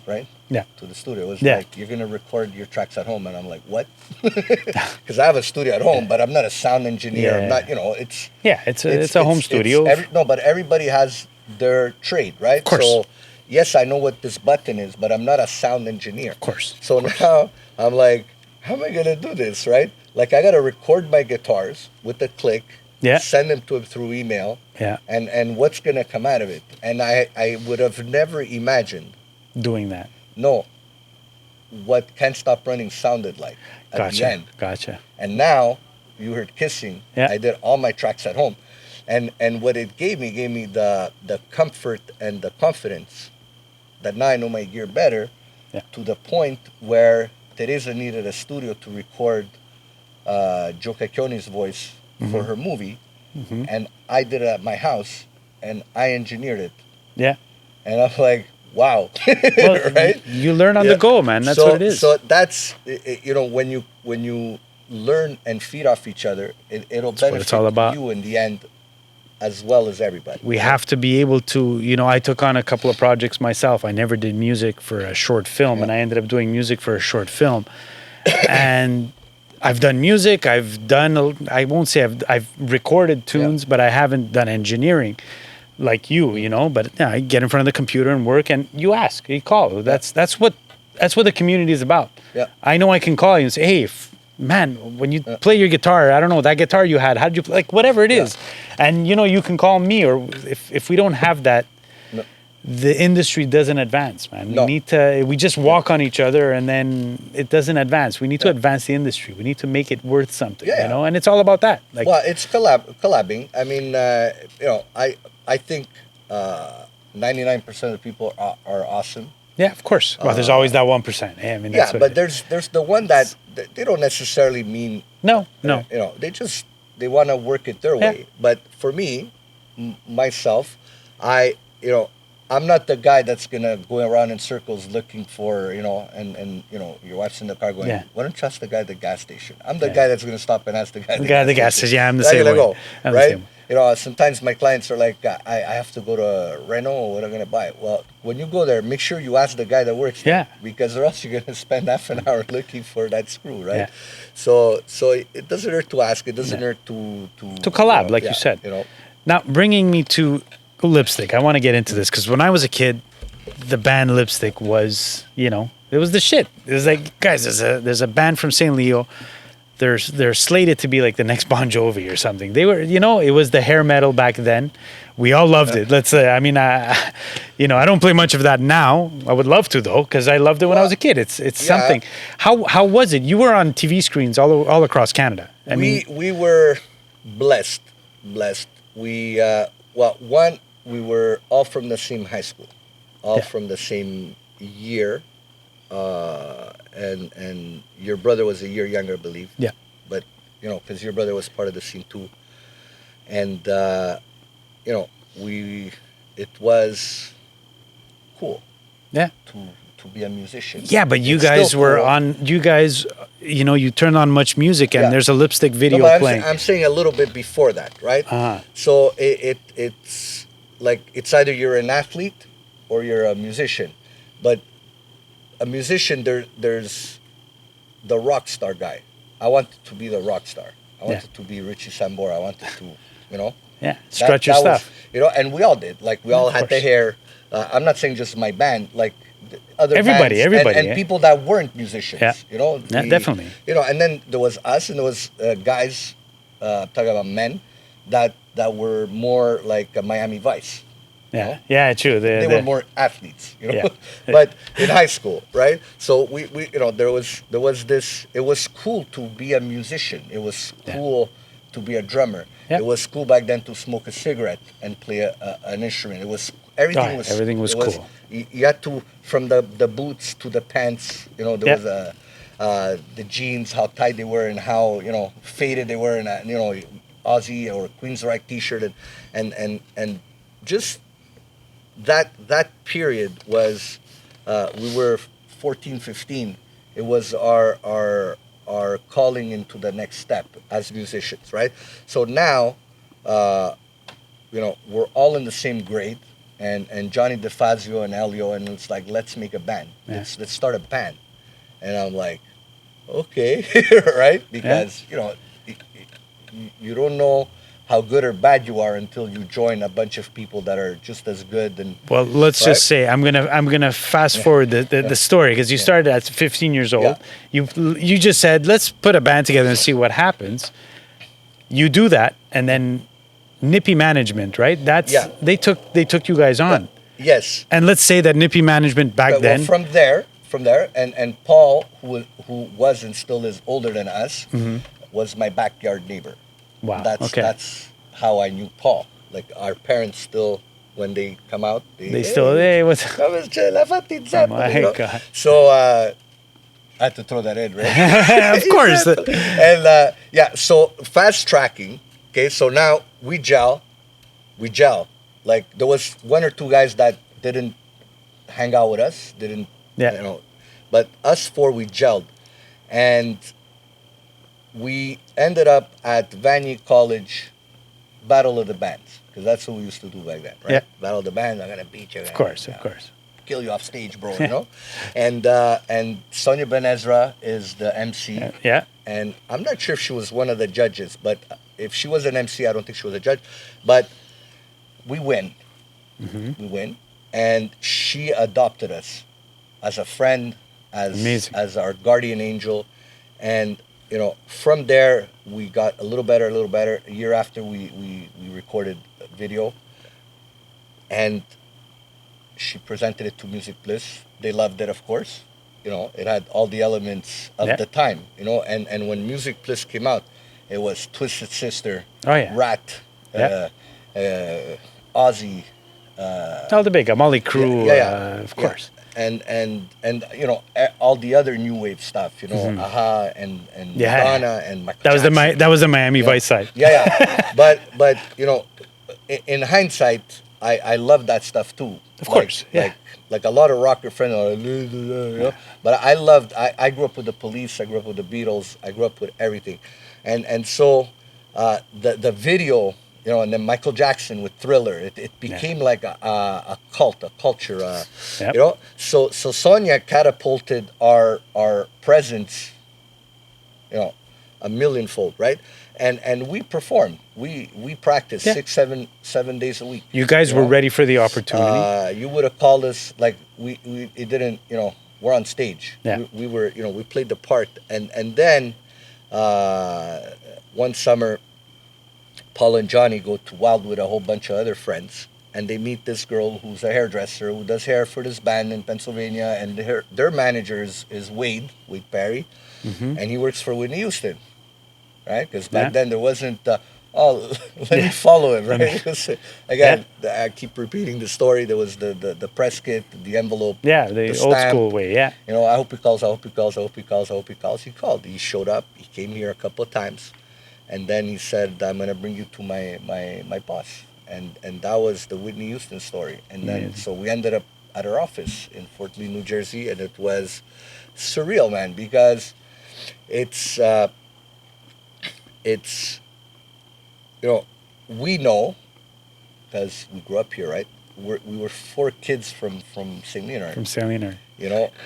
right? Yeah. To the studio. It was Yeah. like, you're gonna record your tracks at home, and I'm like, what? Because I have a studio at home, but I'm not a sound engineer. Yeah. I'm not, it's Yeah, it's a home studio. But everybody has their trade, right? Of course. So yes, I know what this button is, but I'm not a sound engineer. Of course. So now I'm like, how am I gonna do this, right? Like, I gotta record my guitars with a click, Yeah. send them to him through email, Yeah. and what's gonna come out of it? And I would have never imagined Doing that. what Can't Stop Running sounded like at the end. Gotcha. And now you heard Kissing. Yeah. I did all my tracks at home. And what it gave me the comfort and the confidence that now I know my gear better, to the point where Teresa needed a studio to record Joe Cacchione's voice for her movie, and I did it at my house, and I engineered it. Yeah. And I'm like, wow. Well, right? you learn on the go, man. That's what it is. So that's, when you learn and feed off each other, it'll That's what benefit it's all about. you in the end as well as everybody. We have to be able to, I took on a couple of projects myself. I never did music for a short film, and I ended up doing music for a short film. And I've done music. I won't say I've recorded tunes, but I haven't done engineering like you, But I get in front of the computer and work, and you ask, you call. That's what the community is about. Yeah. I know I can call you and say, hey, man, when you play your guitar, I don't know, that guitar you had, how did you, like, whatever it is. And, you can call me, or if we don't have that, the industry doesn't advance, man. We just walk on each other, and then it doesn't advance. We need to advance the industry. We need to make it worth something, and it's all about that. Like, well, it's collabing. I mean, I think 99% of the people are awesome. Yeah, of course. Well, there's always that 1%. I mean, that's but there's the one that they don't necessarily mean. No. They want to work it their way. But for me, myself, I'm not the guy that's gonna go around in circles looking for, and your wife's in the car going, why don't you ask the guy at the gas station? I'm the guy that's gonna stop and ask the guy at the gas station. Yeah, I'm the same way. Go, I'm right? the same way. Sometimes my clients are like, I have to go to Reno, or what I'm gonna buy. Well, when you go there, make sure you ask the guy that works there, because or else you're gonna spend half an hour looking for that screw, right? Yeah. So it doesn't hurt to ask. It doesn't hurt to collab, like you said. Now, bringing me to Lipstick, I want to get into this because when I was a kid, the band Lipstick was, it was the shit. It was like, guys, there's a band from St. Leo. They're slated to be like the next Bon Jovi or something. They were, it was the hair metal back then. We all loved it. Let's say, I don't play much of that now. I would love to though, because I loved it when I was a kid. It's something. How was it? You were on TV screens all across Canada. We were blessed. We we were all from the same high school, from the same year. And your brother was a year younger, I believe. Yeah. But, because your brother was part of the scene too. And, it was cool. Yeah. To be a musician. Yeah, but you guys were cool. You turned on Much Music, and there's a Lipstick video playing. I'm saying a little bit before that, right? Uh-huh. So it's like, it's either you're an athlete or you're a musician. But a musician, there's the rock star guy. I wanted to be the rock star. I wanted to be Richie Sambora. I wanted to, Yeah, strut your stuff. And we all did. Like, we all had the hair. I'm not saying just my band, like other everybody, bands. And people that weren't musicians. Yeah. Definitely. And then there was us, and there was guys, talking about men, that were more like Miami Vice. Yeah, yeah, true. They were more athletes, but in high school, right? So we there was this. It was cool to be a musician. It was cool to be a drummer. Yeah. It was cool back then to smoke a cigarette and play an instrument. It was everything was cool. You had to, from the boots to the pants. There was the jeans, how tight they were and how faded they were, and Aussie or Queensryche T-shirt, and just. That period was, we were 14, 15, It was our calling into the next step as musicians, right? So now, we're all in the same grade, and Johnny DeFazio and Elio, and it's like, let's make a band. Yeah. Let's start a band. And I'm like, okay, right? Because you don't know how good or bad you are until you join a bunch of people that are just as good. And well, let's just say I'm gonna fast forward the story, because you started at 15 years old. Yeah. You just said, let's put a band together and see what happens. You do that, and then Nippy Management, right? They took you guys on. Yes. And let's say that Nippy Management back then. Well, from there, and Paul, who was and still is older than us, was my backyard neighbor. Wow. That's how I knew Paul. Like, our parents still, when they come out, hey, what's oh my God. So I had to throw that in, right? Of course. And so fast tracking. Okay, so now we gel. Like, there was one or two guys that didn't hang out with us, but us four, we gelled, and we ended up at Vanier College Battle of the Bands, because that's what we used to do back then, right? Yeah. Battle of the Bands. I'm gonna beat you. Of course. Kill you off stage, bro. And Sonia Ben Ezra is the MC. Yeah. And I'm not sure if she was one of the judges, but if she was an MC, I don't think she was a judge. But we win. We win, and she adopted us as a friend, as our guardian angel, and from there we got a little better. A year after, we recorded a video, and she presented it to Music Bliss. They loved it, of course. It had all the elements of the time. And when Music Bliss came out, it was Twisted Sister, Rat, Ozzy, all the big Molly Crew, of course. And all the other new wave stuff, Aha and Madonna and Michael Jackson. That was the Miami Vice side. But in hindsight, I love that stuff too. Of course, like a lot of rocker friends are, but I grew up with the Police, I grew up with the Beatles, I grew up with everything, and so the video, and then Michael Jackson with Thriller, it became like a cult, a culture, So Sonia catapulted our presence, a millionfold, right? And we performed. We practiced 7 days a week. You guys were ready for the opportunity. You would have called us, like, it didn't, we're on stage. Yeah. We were, we played the part. And then one summer, Paul and Johnny go to Wild with a whole bunch of other friends, and they meet this girl who's a hairdresser who does hair for this band in Pennsylvania, and their manager is Wade Perry, and he works for Whitney Houston, right? Because back then there wasn't, let me follow him, right? Again, I keep repeating the story. There was the press kit, the envelope, the old stamp. school way, I hope he calls, I hope he calls, I hope he calls, I hope he calls. He called. He showed up. He came here a couple of times. And then he said, I'm going to bring you to my boss. And that was the Whitney Houston story. And then, so we ended up at her office in Fort Lee, New Jersey. And it was surreal, man, because it's we know, because we grew up here, right? We were four kids from St. Leonard. From St. Leonard.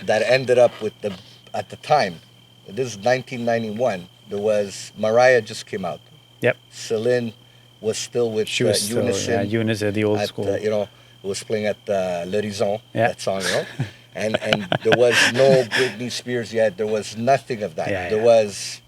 That ended up with at the time, this is 1991, there was, Mariah just came out. Yep. Celine was still with she was Unison. Unison, the old school. Was playing at L'Horizon, that song, and there was no Britney Spears yet. There was nothing of that. There was,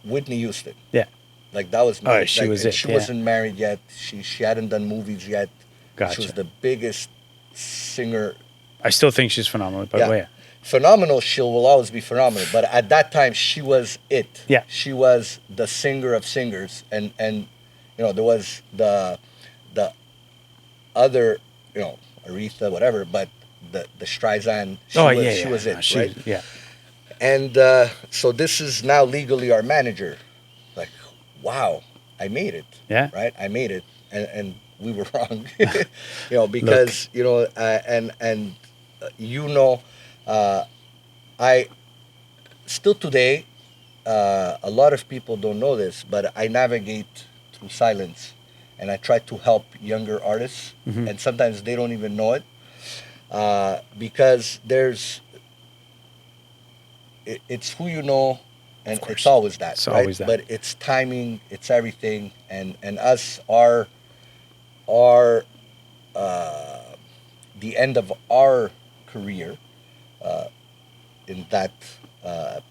Whitney Houston. Yeah. Like, that was me. She was it. She wasn't married yet. She hadn't done movies yet. Gotcha. She was the biggest singer. I still think she's phenomenal, but phenomenal. She will always be phenomenal. But at that time, she was it. Yeah. She was the singer of singers, and there was the other, Aretha, whatever, but the Streisand. She was it, right? Yeah. And so this is now legally our manager. Like, wow, I made it. Yeah. Right? I made it, and we were wrong. because I still today, a lot of people don't know this, but I navigate through silence, and I try to help younger artists, and sometimes they don't even know it, because it's who you know, and it's always that. It's right? always that. But it's timing, it's everything, and us the end of our career in that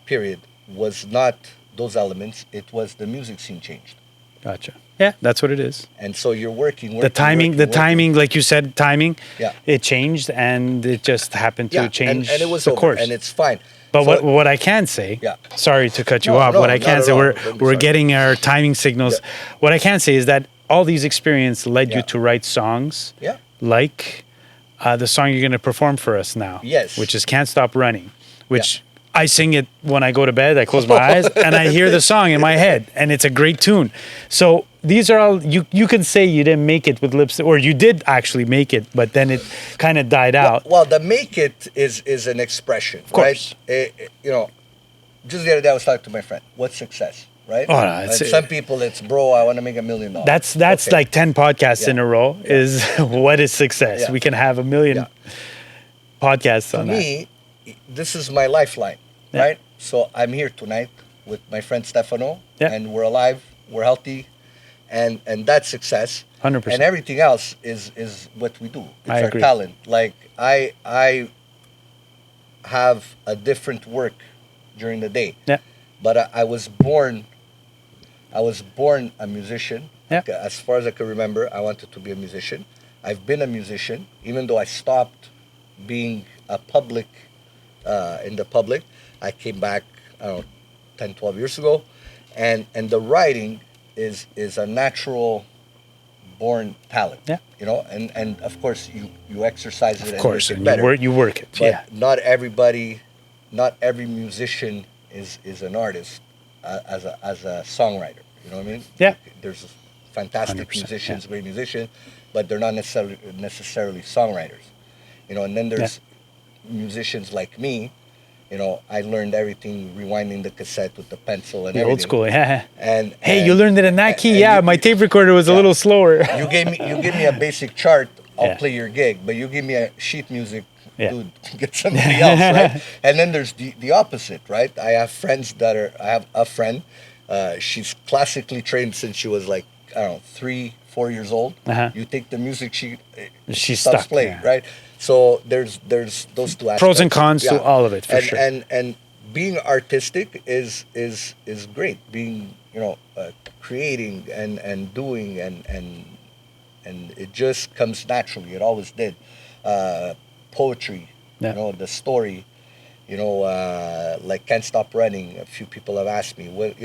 period was not those elements. It was the music scene changed. Gotcha. Yeah, that's what it is. And so you're working. The timing, like you said, timing. Yeah. It changed, and it just happened to change and it was the over, course. and it's fine. But So- what I can say, Yeah. sorry to cut you No, off. no, What I not can at say, all. we're Don't be we're sorry. getting our timing signals. Yeah. What I can say is that all these experiences led you Yeah. to write songs Yeah. like the song you're going to perform for us now. Yes. Which is "Can't Stop Running," which I sing it when I go to bed. I close my eyes and I hear the song in my head, and it's a great tune. So these are all you can say you didn't make it with lips, or you did actually make it, but then it kind of died out. Well, the make it is an expression, Of course. right? Just the other day I was talking to my friend. What's success, right? Oh, no, And it's- some people, it's bro, I want to make $1 million. That's Okay. like 10 podcasts Yeah. in a row. Is what is success? Yeah. We can have 1 million Yeah. podcasts To on that. me, this is my lifeline, Yeah. right? So I'm here tonight with my friend Stefano, Yeah. and we're alive, we're healthy, and that's success. 100%. And everything else is what we do. It's I our agree. talent. Like I have a different work during the day. Yeah. But I was born a musician. Yeah. As far as I can remember, I wanted to be a musician. I've been a musician, even though I stopped being a public, in the public. I came back, I don't know, 10, 12 years ago. And the writing is a natural born talent. Yeah. You know, and of course you exercise it Of course, and and make it better. you work it. But Yeah. not every musician is an artist as a songwriter. You know what I mean? Yeah. There's fantastic 100%, musicians, great musicians, but they're not necessarily songwriters. You know, and then there's musicians like me. You know, I learned everything rewinding the cassette with the pencil and The everything. old school. Yeah. And Hey, you learned it in that key. and Yeah, you- my tape recorder was a little slower. you give me a basic chart, I'll Yeah. play your gig. But you give me a sheet music, Yeah. dude, get somebody else, right? And then there's the opposite, right? I have a friend, she's classically trained since she was like, I don't know, 3, 4 years old. Uh-huh. You take the music sheet, she She's stops stuck, playing, yeah. right? So there's those two aspects. Pros and cons to all of it, for and, sure. And being artistic is great. Being, creating and doing and it just comes naturally. It always did. Poetry, Yeah. the story, like Can't Stop Running. A few people have asked me, what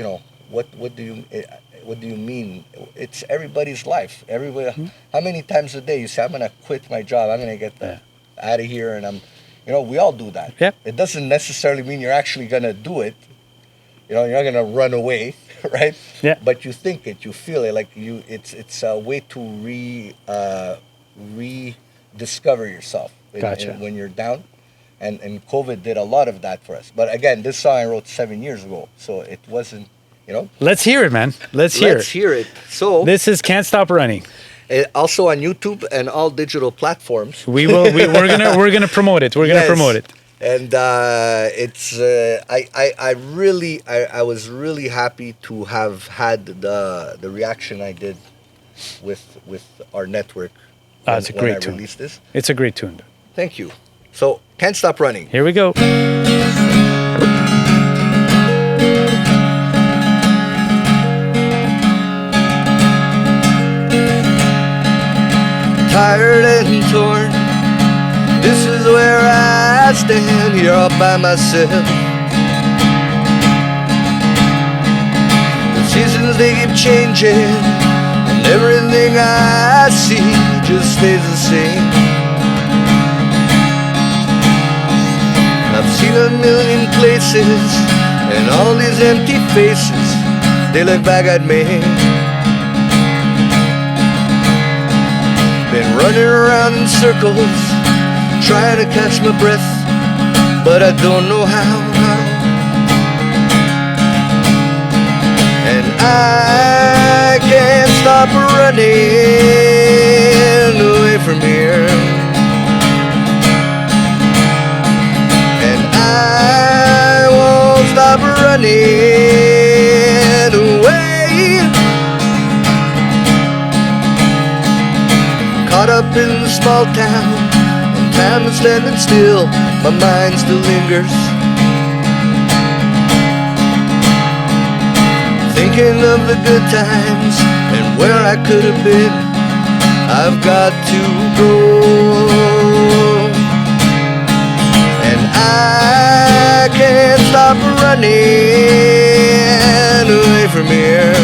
do you mean? It's everybody's life. Everybody. How many times a day you say, I'm gonna quit my job. I'm gonna get out of here, and we all do that. Yeah. It doesn't necessarily mean you're actually gonna do it. You're not gonna run away, right? Yeah. But you think it, you feel it, like it's a way to rediscover yourself Gotcha. when you're down, and COVID did a lot of that for us. But again, this song I wrote 7 years ago, so it wasn't, Let's hear it, man. Let's hear Let's it. hear it. So This is Can't Stop Running. also on YouTube and all digital platforms. We're gonna promote it. We're gonna Yes. promote it. And it's I was really happy to have had the reaction I did with our network. It's a when great I tune. released this. It's a great tune. Thank you. So Can't Stop Running. Here we go. Tired and torn, this is where I stand here all by myself. The seasons, they keep changing, and everything I see just stays the same. I've seen a million places, and all these empty faces, they look back at me. Been running around in circles, trying to catch my breath, but I don't know how. I can't stop running away from here. And I won't stop running away. Caught up in the small town, and time is standing still. My mind still lingers, thinking of the good times and where I could have been. I've got to go, and I can't stop running away from here.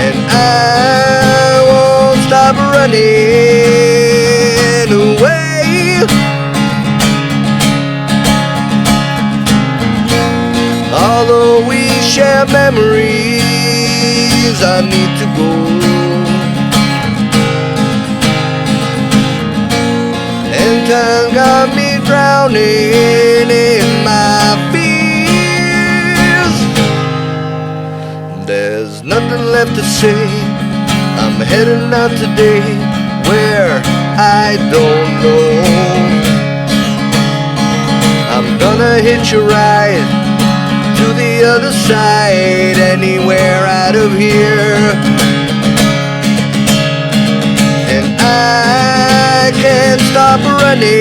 And I won't stop running away. Although we share memories, I need to go. And time got me drowning in my fears. There's nothing left to say. I'm heading out today where I don't know. I'm gonna hitch a ride to the other side, anywhere out of here. And I can't stop running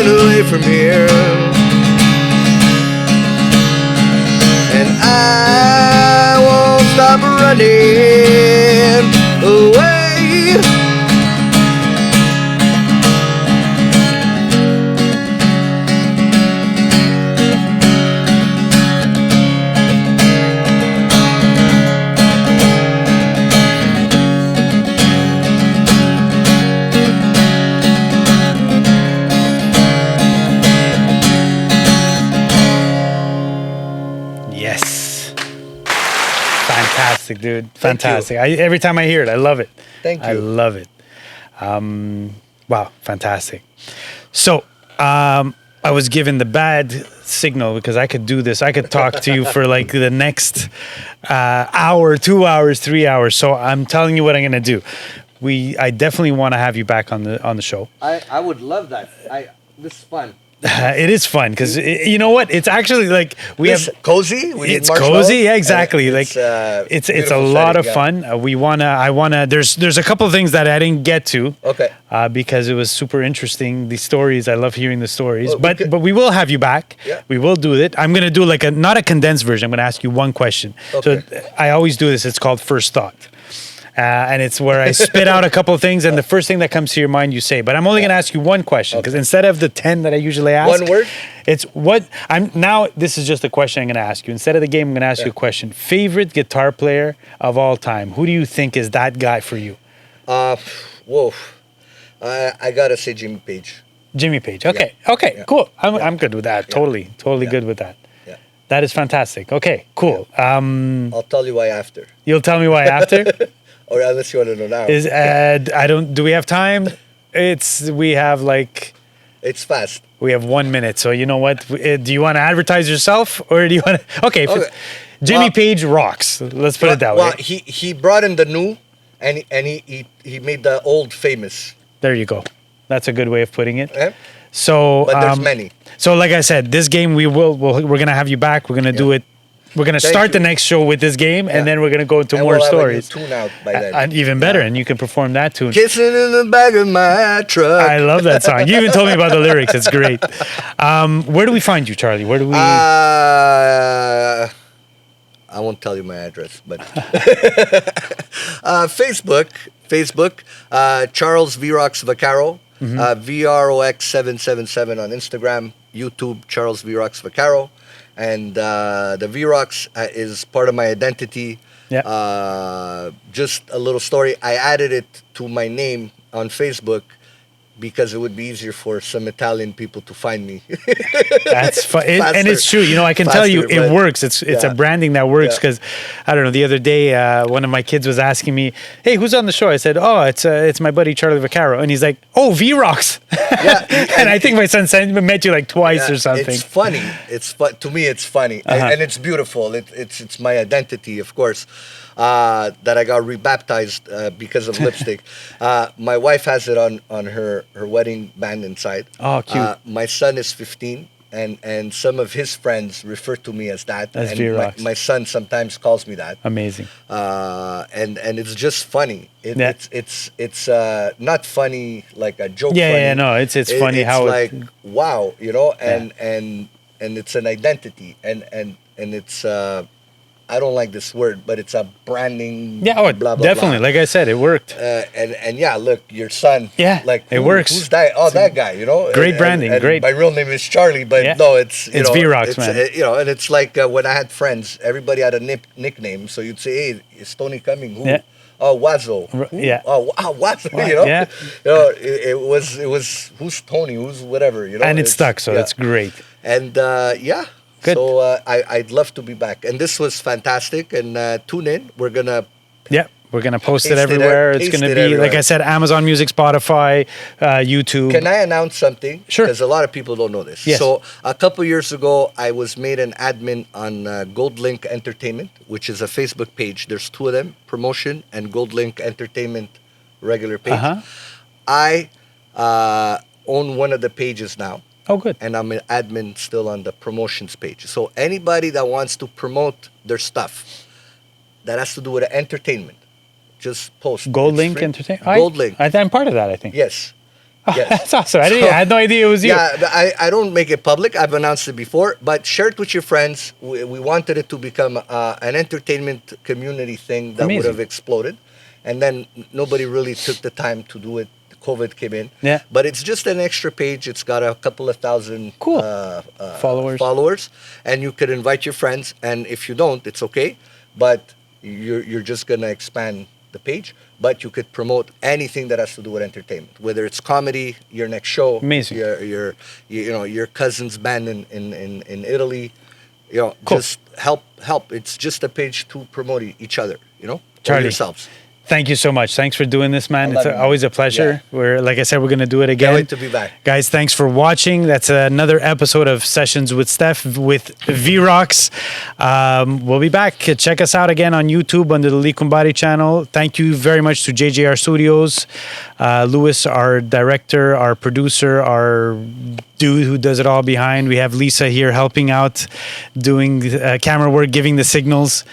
away from here. And I won't stop running away. Yes. Fantastic, dude. Fantastic. Every time I hear it, I love it. Thank you. I love it. Wow, fantastic. So, I was given the bad signal because I could do this. I could talk to you for like the next hour, 2 hours, 3 hours. So I'm telling you what I'm going to do. I definitely want to have you back on the show. I would love that. This is fun. It is fun because you know what? It's actually like It's cozy. It's cozy, yeah, exactly. It's a lot of fun. I wanna. There's a couple of things that I didn't get to. Okay. Because it was super interesting. The stories, I love hearing the stories. Well, but we will have you back. Yeah. We will do it. I'm gonna do like not a condensed version. I'm gonna ask you one question. Okay. So I always do this. It's called first thought. And it's where I spit out a couple of things, and the first thing that comes to your mind, you say. But I'm only going to ask you one question because instead of the 10 that I usually ask, one word. It's what I'm now. This is just a question I'm going to ask you. Instead of the game, I'm going to ask you a question. Favorite guitar player of all time? Who do you think is that guy for you? Whoa. I gotta say Jimmy Page. Jimmy Page. Okay. Yeah. Okay. Yeah. Cool. I'm good with that. Yeah. Totally good with that. Yeah. That is fantastic. Okay. Cool. I'll tell you why after. You'll tell me why after. Or unless you want to know now. Do we have time? We have like. It's fast. We have 1 minute. So you know what? Do you want to advertise yourself or do you want to? Okay. Jimmy Page rocks. Let's put it that way. Well, he brought in the new, and he made the old famous. There you go. That's a good way of putting it. Yeah. So. But there's many. So like I said, this game we're gonna have you back. We're gonna do it. We're going to start the next show with this game, and then we're going to go into more stories. Have a new tune out by then. And even better, and you can perform that tune. Kissing in the back of my truck. I love that song. You even told me about the lyrics. It's great. Where do we find you, Charlie? Where do we... I won't tell you my address, but... Facebook, Charles VRox Vaccaro. VRox 777 on Instagram. YouTube, Charles VRox Vaccaro. And the VRox is part of my identity. Yeah. Just a little story. I added it to my name on Facebook because it would be easier for some Italian people to find me. That's fun. And it's true. You know, I can tell you it works. It's a branding that works because, I don't know, the other day, one of my kids was asking me, hey, who's on the show? I said, oh, it's my buddy Charlie Vaccaro. And he's like, oh, VRox. Yeah. And I think my son met you like twice or something. It's funny. To me, it's funny. And it's beautiful. It's my identity, of course, that I got rebaptized because of lipstick. My wife has it on her wedding band inside. Oh, cute. My son is 15, and some of his friends refer to me as that. That's and VRox. my son sometimes calls me that. Amazing. And it's just funny. It's not funny like a joke. Yeah, no, it's funny how it's like wow, you know, and it's an identity, and it's I don't like this word, but it's a branding. Yeah, blah, blah, definitely. Blah. Like I said, it worked. And yeah, look, your son. Yeah, like it works. Who's that? Oh, that guy. You know, great branding. Great. My real name is Charlie, but no, it's VRox, man. You know, and it's like when I had friends, everybody had a nickname. So you'd say, "Hey, is Tony coming?" Who? Yeah. Oh, Wazo. Yeah. Oh, Wazo. You know. Yeah. You know, it was who's Tony? Who's whatever. You know. And it stuck, so that's great. And yeah. Good. So I'd love to be back, and this was fantastic. And tune in. We're gonna post it everywhere. It's gonna be like I said, Amazon Music, Spotify, YouTube. Can I announce something? Sure. Because a lot of people don't know this. Yes. So a couple years ago, I was made an admin on Gold Link Entertainment, which is a Facebook page. There's two of them: Promotion and Gold Link Entertainment regular page. I own one of the pages now. Oh, good. And I'm an admin still on the promotions page. So anybody that wants to promote their stuff that has to do with entertainment, just post. Gold Link Entertainment? Gold Link. I'm part of that, I think. Yes. Oh, yes. That's awesome. I had no idea it was you. Yeah, I don't make it public. I've announced it before, but share it with your friends. We wanted it to become an entertainment community thing that would have exploded. And then nobody really took the time to do it. COVID came in. Yeah. But it's just an extra page. It's got a couple of thousand followers. And you could invite your friends. And if you don't, it's okay. But you're just going to expand the page. But you could promote anything that has to do with entertainment, whether it's comedy, your next show, amazing, your cousin's band in Italy, you know, just help. It's just a page to promote each other, you know, Charlie, yourselves. Thank you so much. Thanks for doing this, man. It's always a pleasure. Yeah. Like I said, we're going to do it again. Can't wait to be back. Guys, thanks for watching. That's another episode of Sessions with Stef with VRox. We'll be back. Check us out again on YouTube under the Cumbare channel. Thank you very much to JJR Studios. Louis, our director, our producer, our dude who does it all behind. We have Lisa here helping out, doing camera work, giving the signals.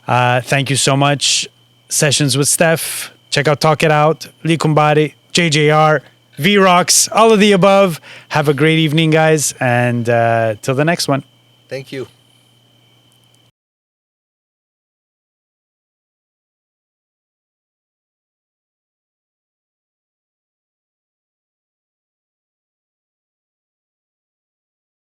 Thank you so much. Sessions with Stef. Check out Talk It Out, Cumbare, JJR, VRox, all of the above. Have a great evening, guys. And till the next one. Thank you.